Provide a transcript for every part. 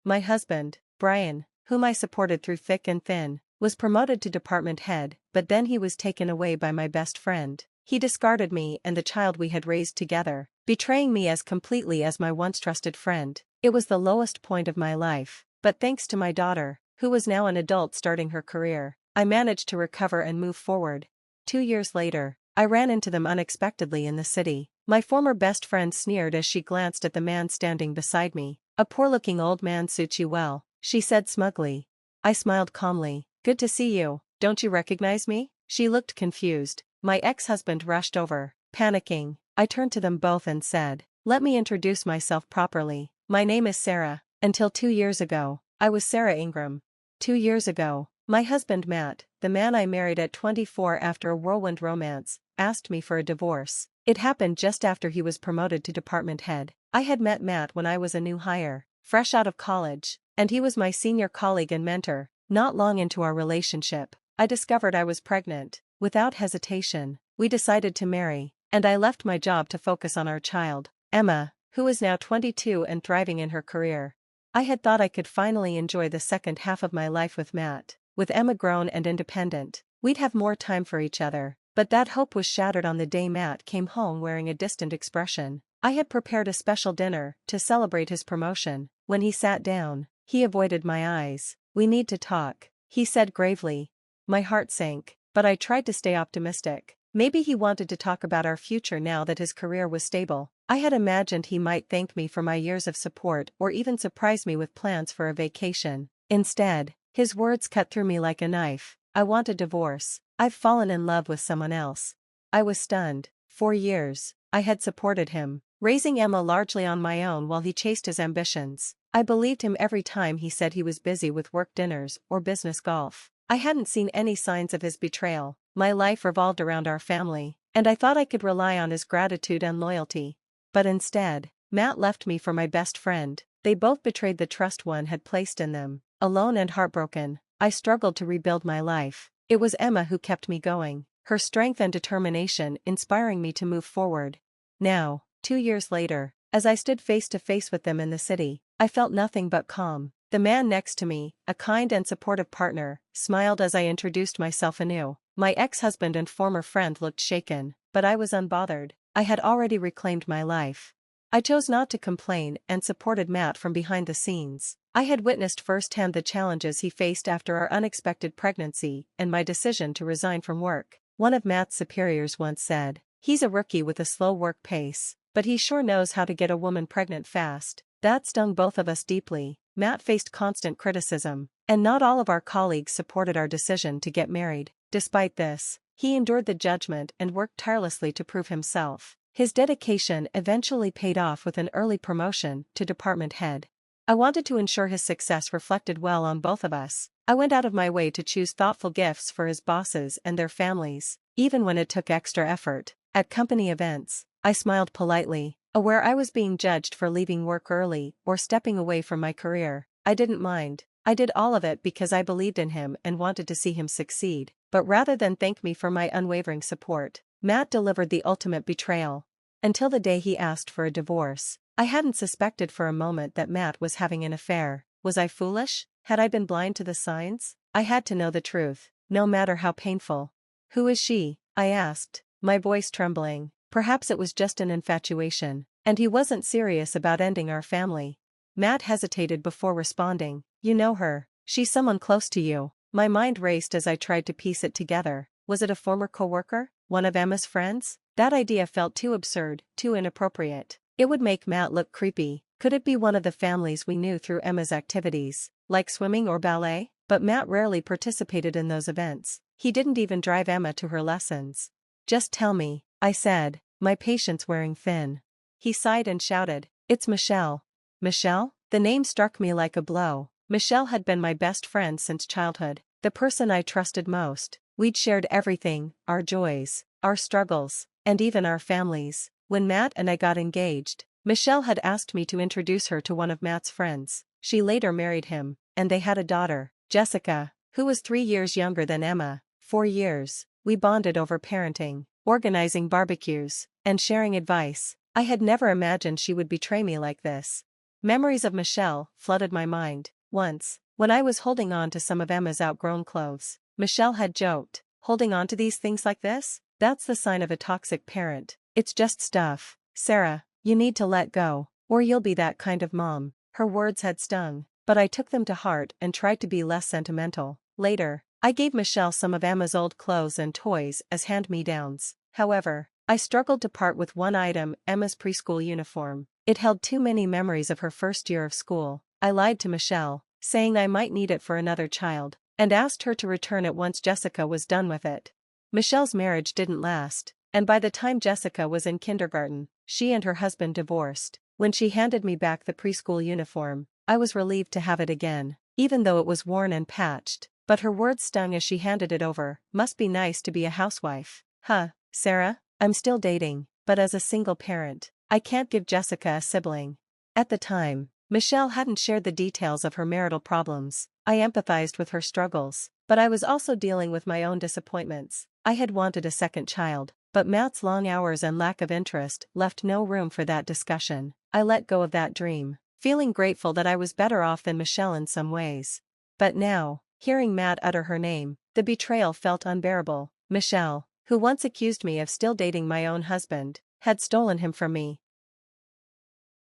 My husband, Brian, whom I supported through thick and thin, was promoted to department head, but then he was taken away by my best friend. He discarded me and the child we had raised together, betraying me as completely as my once trusted friend. It was the lowest point of my life, but thanks to my daughter, who was now an adult starting her career, I managed to recover and move forward. 2 years later, I ran into them unexpectedly in the city. My former best friend sneered as she glanced at the man standing beside me. "A poor-looking old man suits you well," she said smugly. I smiled calmly. "Good to see you. Don't you recognize me?" She looked confused. My ex-husband rushed over. Panicking, I turned to them both and said, "Let me introduce myself properly. My name is Sarah. Until 2 years ago, I was Sarah Ingram." 2 years ago, my husband Matt, the man I married at 24 after a whirlwind romance, asked me for a divorce. It happened just after he was promoted to department head. I had met Matt when I was a new hire, fresh out of college, and he was my senior colleague and mentor. Not long into our relationship, I discovered I was pregnant. Without hesitation, we decided to marry, and I left my job to focus on our child, Emma, who is now 22 and thriving in her career. I had thought I could finally enjoy the second half of my life with Matt. With Emma grown and independent, we'd have more time for each other, but that hope was shattered on the day Matt came home wearing a distant expression. I had prepared a special dinner to celebrate his promotion. When he sat down, he avoided my eyes. "We need to talk," he said gravely. My heart sank, but I tried to stay optimistic. Maybe he wanted to talk about our future now that his career was stable. I had imagined he might thank me for my years of support or even surprise me with plans for a vacation. Instead, his words cut through me like a knife. "I want a divorce. I've fallen in love with someone else." I was stunned. 4 years, I had supported him, raising Emma largely on my own while he chased his ambitions. I believed him every time he said he was busy with work dinners or business golf. I hadn't seen any signs of his betrayal. My life revolved around our family, and I thought I could rely on his gratitude and loyalty. But instead, Matt left me for my best friend. They both betrayed the trust one had placed in them. Alone and heartbroken, I struggled to rebuild my life. It was Emma who kept me going, her strength and determination inspiring me to move forward. Now, 2 years later, as I stood face to face with them in the city, I felt nothing but calm. The man next to me, a kind and supportive partner, smiled as I introduced myself anew. My ex-husband and former friend looked shaken, but I was unbothered. I had already reclaimed my life. I chose not to complain and supported Matt from behind the scenes. I had witnessed firsthand the challenges he faced after our unexpected pregnancy and my decision to resign from work. One of Matt's superiors once said, "He's a rookie with a slow work pace, but he sure knows how to get a woman pregnant fast." That stung both of us deeply. Matt faced constant criticism, and not all of our colleagues supported our decision to get married. Despite this, he endured the judgment and worked tirelessly to prove himself. His dedication eventually paid off with an early promotion to department head. I wanted to ensure his success reflected well on both of us. I went out of my way to choose thoughtful gifts for his bosses and their families, even when it took extra effort. At company events, I smiled politely, aware I was being judged for leaving work early or stepping away from my career. I didn't mind. I did all of it because I believed in him and wanted to see him succeed. But rather than thank me for my unwavering support, Matt delivered the ultimate betrayal. Until the day he asked for a divorce, I hadn't suspected for a moment that Matt was having an affair. Was I foolish? Had I been blind to the signs? I had to know the truth, no matter how painful. "Who is she?" I asked, my voice trembling. Perhaps it was just an infatuation, and he wasn't serious about ending our family. Matt hesitated before responding. "You know her. She's someone close to you." My mind raced as I tried to piece it together. Was it a former coworker? One of Emma's friends? That idea felt too absurd, too inappropriate. It would make Matt look creepy. Could it be one of the families we knew through Emma's activities, like swimming or ballet? But Matt rarely participated in those events. He didn't even drive Emma to her lessons. "Just tell me," I said, my patience wearing thin. He sighed and shouted, "It's Michelle." Michelle? The name struck me like a blow. Michelle had been my best friend since childhood, the person I trusted most. We'd shared everything, our joys, our struggles, and even our families. When Matt and I got engaged, Michelle had asked me to introduce her to one of Matt's friends. She later married him, and they had a daughter, Jessica, who was 3 years younger than Emma. 4 years, we bonded over parenting, organizing barbecues, and sharing advice. I had never imagined she would betray me like this. Memories of Michelle flooded my mind. Once, when I was holding on to some of Emma's outgrown clothes, Michelle had joked, "Holding on to these things like this? That's the sign of a toxic parent. It's just stuff. Sarah, you need to let go, or you'll be that kind of mom." Her words had stung, but I took them to heart and tried to be less sentimental. Later, I gave Michelle some of Emma's old clothes and toys as hand-me-downs. However, I struggled to part with one item, Emma's preschool uniform. It held too many memories of her first year of school. I lied to Michelle, saying I might need it for another child, and asked her to return it once Jessica was done with it. Michelle's marriage didn't last, and by the time Jessica was in kindergarten, she and her husband divorced. When she handed me back the preschool uniform, I was relieved to have it again, even though it was worn and patched, but her words stung as she handed it over. "Must be nice to be a housewife." Huh, Sarah? I'm still dating, but as a single parent, I can't give Jessica a sibling. At the time, Michelle hadn't shared the details of her marital problems. I empathized with her struggles, but I was also dealing with my own disappointments. I had wanted a second child, but Matt's long hours and lack of interest left no room for that discussion. I let go of that dream, feeling grateful that I was better off than Michelle in some ways. But now, hearing Matt utter her name, the betrayal felt unbearable. Michelle, who once accused me of still dating my own husband, had stolen him from me.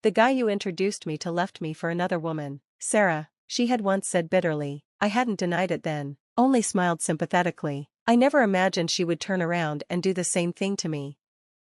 "The guy you introduced me to left me for another woman, Sarah," she had once said bitterly. I hadn't denied it then, only smiled sympathetically. I never imagined she would turn around and do the same thing to me.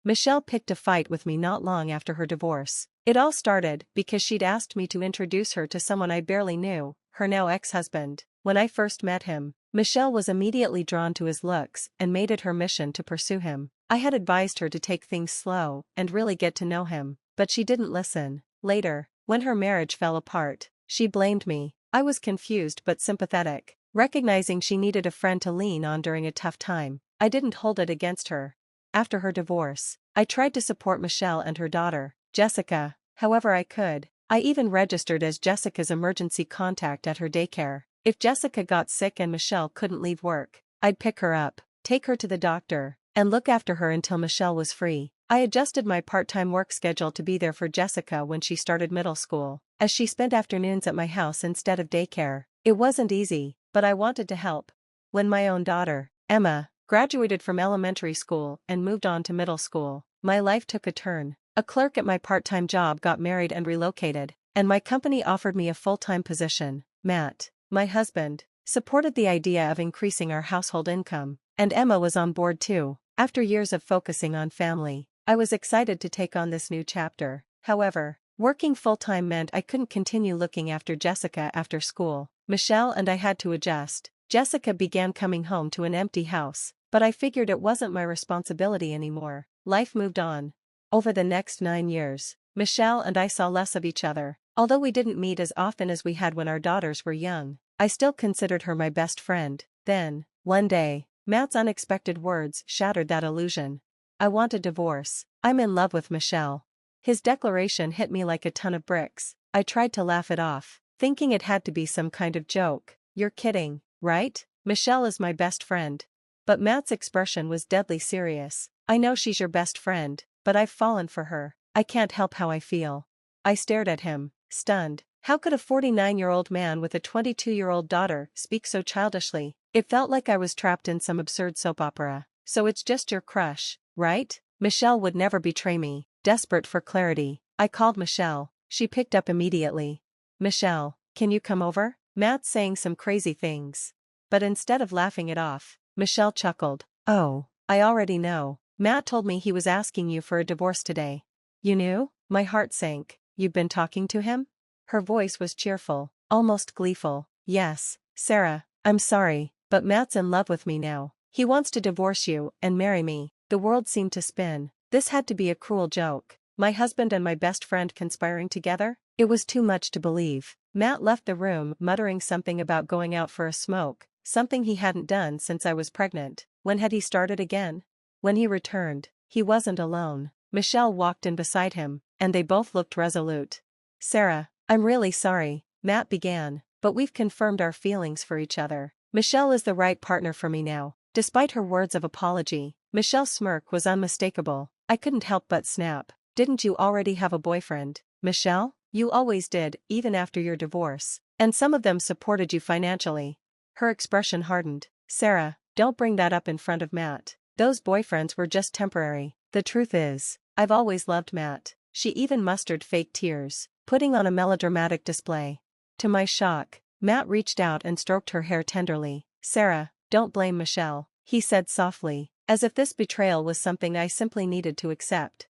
Michelle picked a fight with me not long after her divorce. It all started because she'd asked me to introduce her to someone I barely knew, her now ex-husband. When I first met him, Michelle was immediately drawn to his looks and made it her mission to pursue him. I had advised her to take things slow and really get to know him, but she didn't listen. Later, when her marriage fell apart, she blamed me. I was confused but sympathetic, recognizing she needed a friend to lean on during a tough time. I didn't hold it against her. After her divorce, I tried to support Michelle and her daughter, Jessica, however I could. I even registered as Jessica's emergency contact at her daycare. If Jessica got sick and Michelle couldn't leave work, I'd pick her up, take her to the doctor, and look after her until Michelle was free. I adjusted my part-time work schedule to be there for Jessica when she started middle school, as she spent afternoons at my house instead of daycare. It wasn't easy, but I wanted to help. When my own daughter, Emma, graduated from elementary school and moved on to middle school, my life took a turn. A clerk at my part-time job got married and relocated, and my company offered me a full-time position. Matt, my husband, supported the idea of increasing our household income, and Emma was on board too. After years of focusing on family, I was excited to take on this new chapter. However, working full-time meant I couldn't continue looking after Jessica after school. Michelle and I had to adjust. Jessica began coming home to an empty house, but I figured it wasn't my responsibility anymore. Life moved on. Over the next 9 years, Michelle and I saw less of each other. Although we didn't meet as often as we had when our daughters were young, I still considered her my best friend. Then, one day, Matt's unexpected words shattered that illusion. "I want a divorce. I'm in love with Michelle." His declaration hit me like a ton of bricks. I tried to laugh it off, thinking it had to be some kind of joke. "You're kidding, right? Michelle is my best friend." But Matt's expression was deadly serious. "I know she's your best friend, but I've fallen for her. I can't help how I feel." I stared at him, stunned. How could a 49-year-old man with a 22-year-old daughter speak so childishly? It felt like I was trapped in some absurd soap opera. "So it's just your crush, right? Michelle would never betray me." Desperate for clarity, I called Michelle. She picked up immediately. "Michelle, can you come over? Matt's saying some crazy things." But instead of laughing it off, Michelle chuckled. "Oh, I already know. Matt told me he was asking you for a divorce today." "You knew?" My heart sank. "You've been talking to him?" Her voice was cheerful, almost gleeful. "Yes, Sarah, I'm sorry, but Matt's in love with me now. He wants to divorce you and marry me." The world seemed to spin. This had to be a cruel joke. My husband and my best friend conspiring together? It was too much to believe. Matt left the room muttering something about going out for a smoke, something he hadn't done since I was pregnant. When had he started again? When he returned, he wasn't alone. Michelle walked in beside him, and they both looked resolute. "Sarah, I'm really sorry," Matt began, "but we've confirmed our feelings for each other. Michelle is the right partner for me now." Despite her words of apology, Michelle's smirk was unmistakable. I couldn't help but snap. "Didn't you already have a boyfriend, Michelle?" You always did, even after your divorce. And some of them supported you financially. Her expression hardened. Sarah, don't bring that up in front of Matt. Those boyfriends were just temporary. The truth is, I've always loved Matt. She even mustered fake tears, putting on a melodramatic display. To my shock, Matt reached out and stroked her hair tenderly. Sarah, don't blame Michelle, he said softly, as if this betrayal was something I simply needed to accept.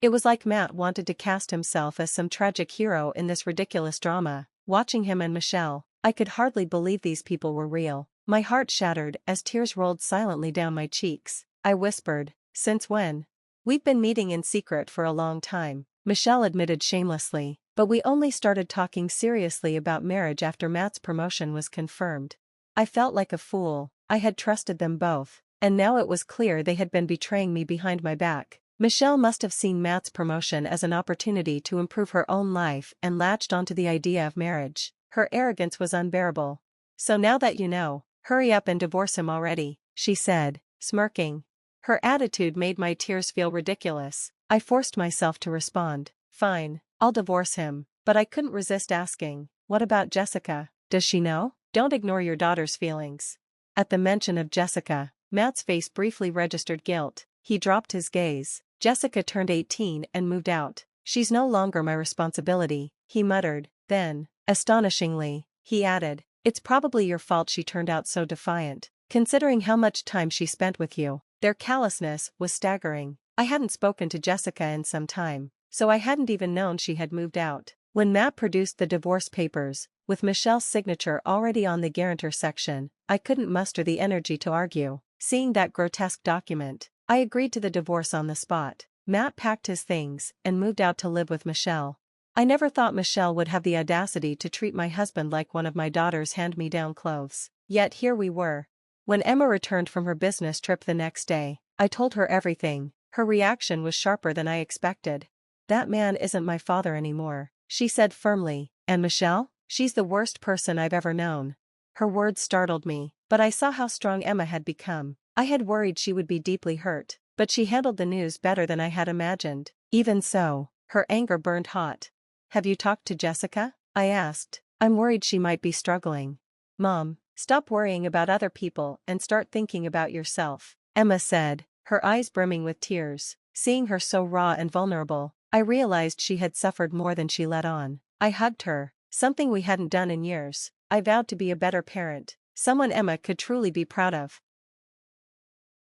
It was like Matt wanted to cast himself as some tragic hero in this ridiculous drama. Watching him and Michelle, I could hardly believe these people were real. My heart shattered as tears rolled silently down my cheeks. I whispered, since when? We've been meeting in secret for a long time, Michelle admitted shamelessly, but we only started talking seriously about marriage after Matt's promotion was confirmed. I felt like a fool. I had trusted them both, and now it was clear they had been betraying me behind my back. Michelle must have seen Matt's promotion as an opportunity to improve her own life and latched onto the idea of marriage. Her arrogance was unbearable. So now that you know, hurry up and divorce him already, she said, smirking. Her attitude made my tears feel ridiculous. I forced myself to respond, fine, I'll divorce him, but I couldn't resist asking, what about Jessica? Does she know? Don't ignore your daughter's feelings. At the mention of Jessica, Matt's face briefly registered guilt. He dropped his gaze. Jessica turned 18 and moved out. She's no longer my responsibility, he muttered. Then, astonishingly, he added, it's probably your fault she turned out so defiant, considering how much time she spent with you. Their callousness was staggering. I hadn't spoken to Jessica in some time, so I hadn't even known she had moved out. When Matt produced the divorce papers, with Michelle's signature already on the guarantor section, I couldn't muster the energy to argue. Seeing that grotesque document, I agreed to the divorce on the spot. Matt packed his things and moved out to live with Michelle. I never thought Michelle would have the audacity to treat my husband like one of my daughter's hand-me-down clothes. Yet here we were. When Emma returned from her business trip the next day, I told her everything. Her reaction was sharper than I expected. That man isn't my father anymore, she said firmly. And Michelle? She's the worst person I've ever known. Her words startled me, but I saw how strong Emma had become. I had worried she would be deeply hurt, but she handled the news better than I had imagined. Even so, her anger burned hot. Have you talked to Jessica? I asked. I'm worried she might be struggling. Mom, stop worrying about other people and start thinking about yourself, Emma said, her eyes brimming with tears. Seeing her so raw and vulnerable, I realized she had suffered more than she let on. I hugged her, something we hadn't done in years. I vowed to be a better parent, someone Emma could truly be proud of.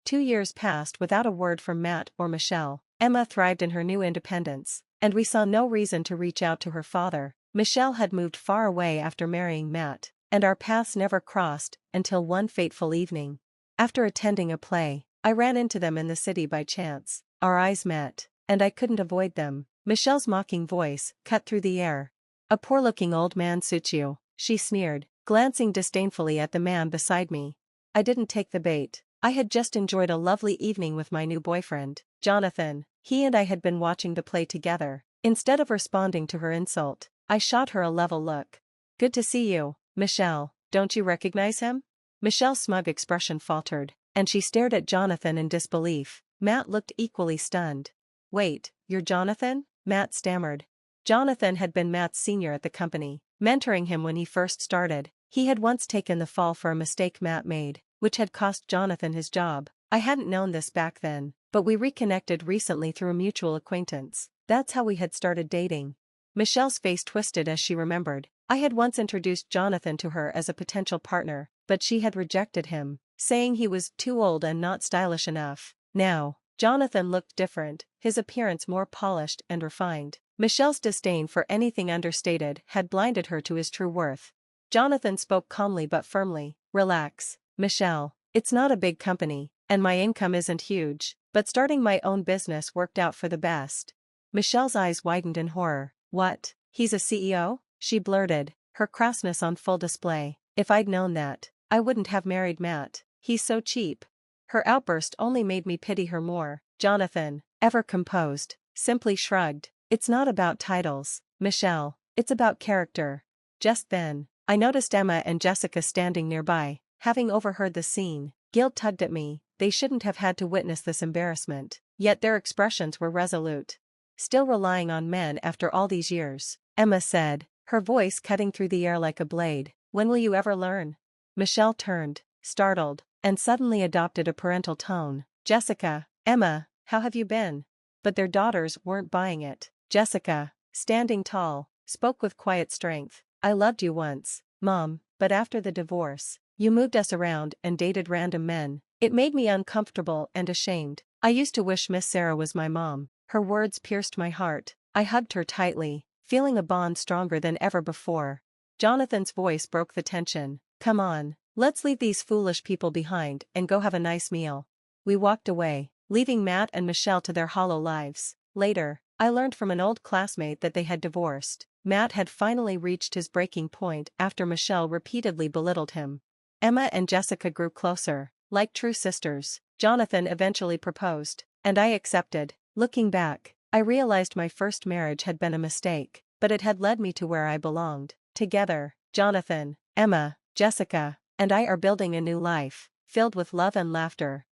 2 years passed without a word from Matt or Michelle. Emma thrived in her new independence, and we saw no reason to reach out to her father. Michelle had moved far away after marrying Matt, and our paths never crossed until one fateful evening. After attending a play, I ran into them in the city by chance. Our eyes met, and I couldn't avoid them. Michelle's mocking voice cut through the air. A poor-looking old man suits you, she sneered, glancing disdainfully at the man beside me. I didn't take the bait. I had just enjoyed a lovely evening with my new boyfriend, Jonathan. He and I had been watching the play together. Instead of responding to her insult, I shot her a level look. Good to see you, Michelle. Don't you recognize him? Michelle's smug expression faltered, and she stared at Jonathan in disbelief. Matt looked equally stunned. Wait, you're Jonathan? Matt stammered. Jonathan had been Matt's senior at the company, mentoring him when he first started. He had once taken the fall for a mistake Matt made, which had cost Jonathan his job. I hadn't known this back then, but we reconnected recently through a mutual acquaintance. That's how we had started dating. Michelle's face twisted as she remembered. I had once introduced Jonathan to her as a potential partner, but she had rejected him, saying he was too old and not stylish enough. Now, Jonathan looked different, his appearance more polished and refined. Michelle's disdain for anything understated had blinded her to his true worth. Jonathan spoke calmly but firmly. Relax, Michelle. It's not a big company, and my income isn't huge, but starting my own business worked out for the best. Michelle's eyes widened in horror. What? He's a CEO? She blurted, her crassness on full display. If I'd known that, I wouldn't have married Matt. He's so cheap. Her outburst only made me pity her more. Jonathan, ever composed, simply shrugged. It's not about titles, Michelle. It's about character. Just then, I noticed Emma and Jessica standing nearby. Having overheard the scene, guilt tugged at me. They shouldn't have had to witness this embarrassment. Yet their expressions were resolute. Still relying on men after all these years. Emma said, her voice cutting through the air like a blade. When will you ever learn? Michelle turned, startled, and suddenly adopted a parental tone. Jessica, Emma, how have you been? But their daughters weren't buying it. Jessica, standing tall, spoke with quiet strength. I loved you once, Mom, but after the divorce, you moved us around and dated random men. It made me uncomfortable and ashamed. I used to wish Miss Sarah was my mom. Her words pierced my heart. I hugged her tightly, feeling a bond stronger than ever before. Jonathan's voice broke the tension. Come on, let's leave these foolish people behind and go have a nice meal. We walked away, leaving Matt and Michelle to their hollow lives. Later, I learned from an old classmate that they had divorced. Matt had finally reached his breaking point after Michelle repeatedly belittled him. Emma and Jessica grew closer, like true sisters. Jonathan eventually proposed, and I accepted. Looking back, I realized my first marriage had been a mistake, but it had led me to where I belonged. Together, Jonathan, Emma, Jessica, and I are building a new life, filled with love and laughter.